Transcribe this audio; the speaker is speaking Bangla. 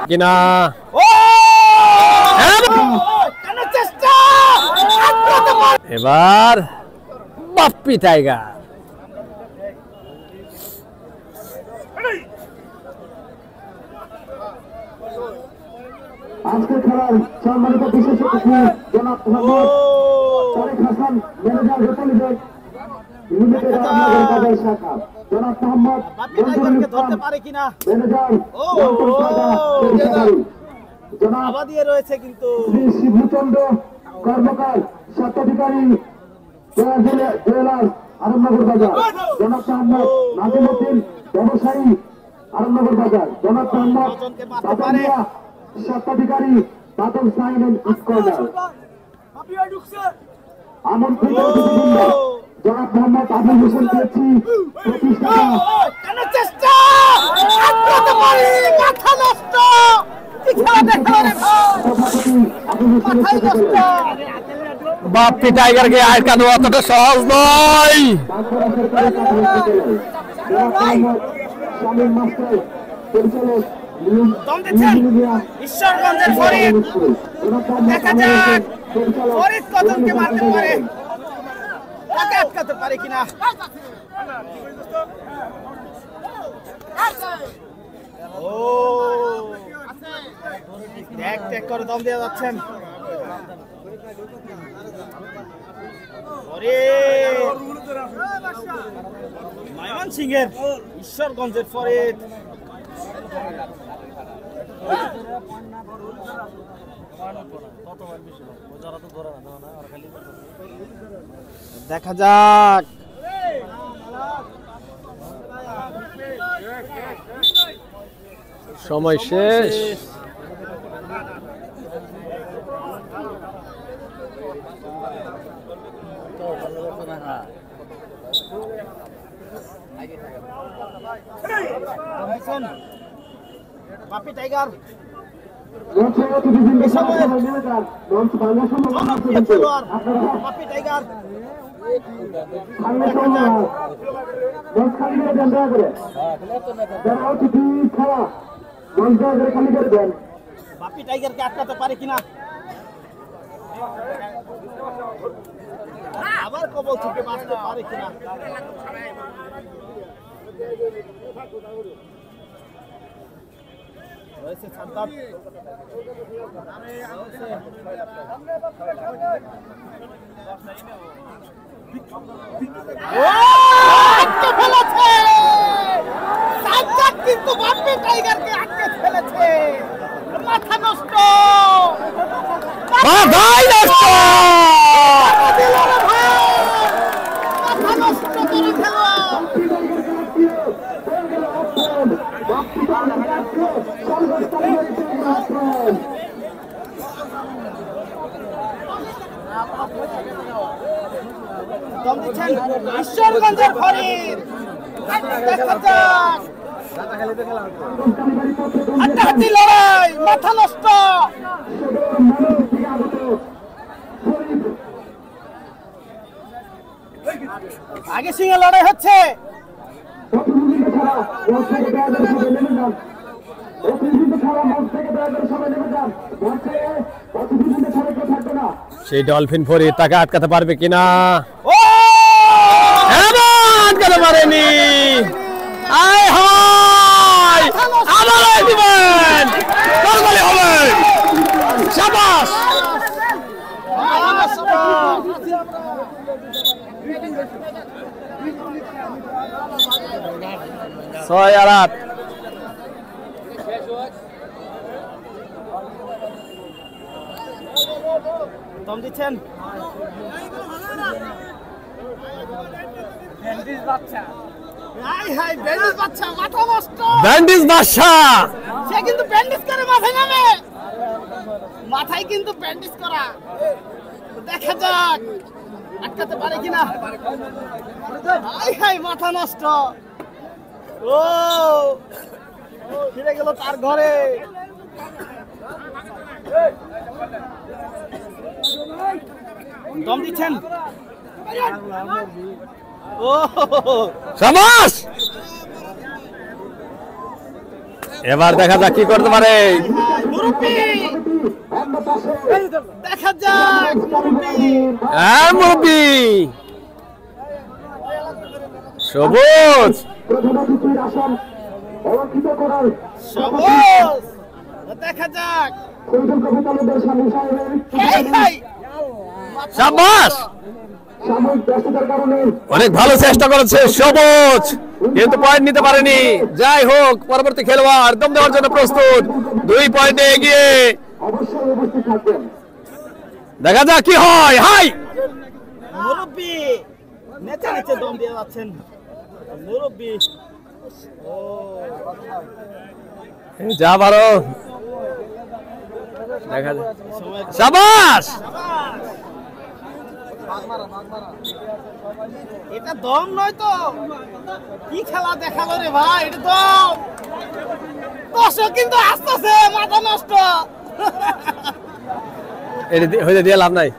কিনা এবার বাপ্পি টাইগার আজকে খেলার সম্মানিত বিশেষ অতিথি জনাব Mohammad Tarek Hasan manager representative limited Ramnagar Bazar শাখা জনাব মোহাম্মদ ধরতে পারে কিনা ম্যানেজার জনাব দিয়ে রয়েছে কিন্তু শ্রী শিবচন্দ্র কর্মকার স্বত্বাধিকারী জুয়েলার্স আরমনগর বাজার জনাব মোহাম্মদ নাজিমউদ্দিন ব্যবসায়ী আরমনগর বাজার জনাব মোহাম্মদ বাদামিয়া স্বত্বাধিকারী বাদল সাইন এন্ড কর্নার আমন্ত্রিত অতিথিবৃন্দ জনাব মোহাম্মদ আবুল হোসেন পেয়েছি প্রতিষ্ঠাতা চেষ্টা মাথা নষ্ট সভাপতি আবুল হোসেন বাপ্পি টাইগারকে আটকানো অতটা সহজ নয়। শামীম মাস্টার পরিচালক ঈশ্বরগঞ্জের ফরিদ দেখা যাক ফরিদ কতকে মারতে পারে, তাকে আটকাতে পারে কিনা। ও ট্যাগ ট্যাগ করে দম দিয়ে যাচ্ছেন ময়মনসিংহের ঈশ্বরগঞ্জের ফরিদ। দেখা যাক সময় শেষ। বাপ্পি টাইগার বাপ্পি টাইগার বাপ্পি টাইগারকে আটকাতে পারে কিনা। আবার কবল থেকে বাঁচতে পারে কিনা। রয়েছে সাদ্দাত, কিন্তু বাপ্পি টাইগারকে আটকে ফেলেছে। মাথা নষ্ট, ভাই নষ্ট, মাথা নষ্ট করে ফেলা। দম দিচ্ছেন ঈশ্বরগঞ্জের ফরিদ। দেখা যাক হাড্ডাহাড্ডি লড়াই, মাথা নষ্ট। আগে সিংহে লড়াই হচ্ছে। সেই ডলফিন ফরিদ তাকে আটকাতে পারবে কিনা। ও আটকাতে পারেনি। আয় হায়, আবার দিবেন, তরবারি হবে। শাবাশ, 6-8। দম দিচ্ছেন ব্যান্ডিজ বাদশা। সে কিন্তু ব্যান্ডেজ করে মাথায় নামে, মাথায় কিন্তু ব্যান্ডেজ করা। দেখা যাক আটকাতে পারে কিনা। হাই হাই, মাথা নষ্ট। ও ফিরে গেল তার ঘরে। দম দিচ্ছেন ও শাবাশ এবার দেখা যাক কি করতে পারে মুরব্বি দেখা যাক মুরব্বি হ্যাঁ মুরব্বি সবুজ প্রধানমন্ত্রীর আসন অলঙ্কিত করার সবুজ দেখা যাক কৌশল কবিতালুদের স্বামী সাহেবের হেই হেই শাবাশ সাময়িক ব্যস্ততার কারণে অনেক ভালো চেষ্টা করেছে সবুজ কিন্তু পয়েন্ট নিতে পারেনি যাই হোক পরবর্তী খেলোয়াড় দম দেওয়ার জন্য প্রস্তুত 2 পয়েন্টে এগিয়ে অবশ্যই উপস্থিত থাকবেন। দেখা যাক কি হয় হাই মুরব্বি নেচে নেচে দম দিয়ে যাচ্ছেন মুরব্বি ও যা পারো দেখা যাক শাবাশ এটা দম নয় তো কি খেলা দেখালো রে ভাই এটা দম দর্শক কিন্তু আসতেছে মাথা নষ্ট এটা হইতে দিয়ে লাভ নাই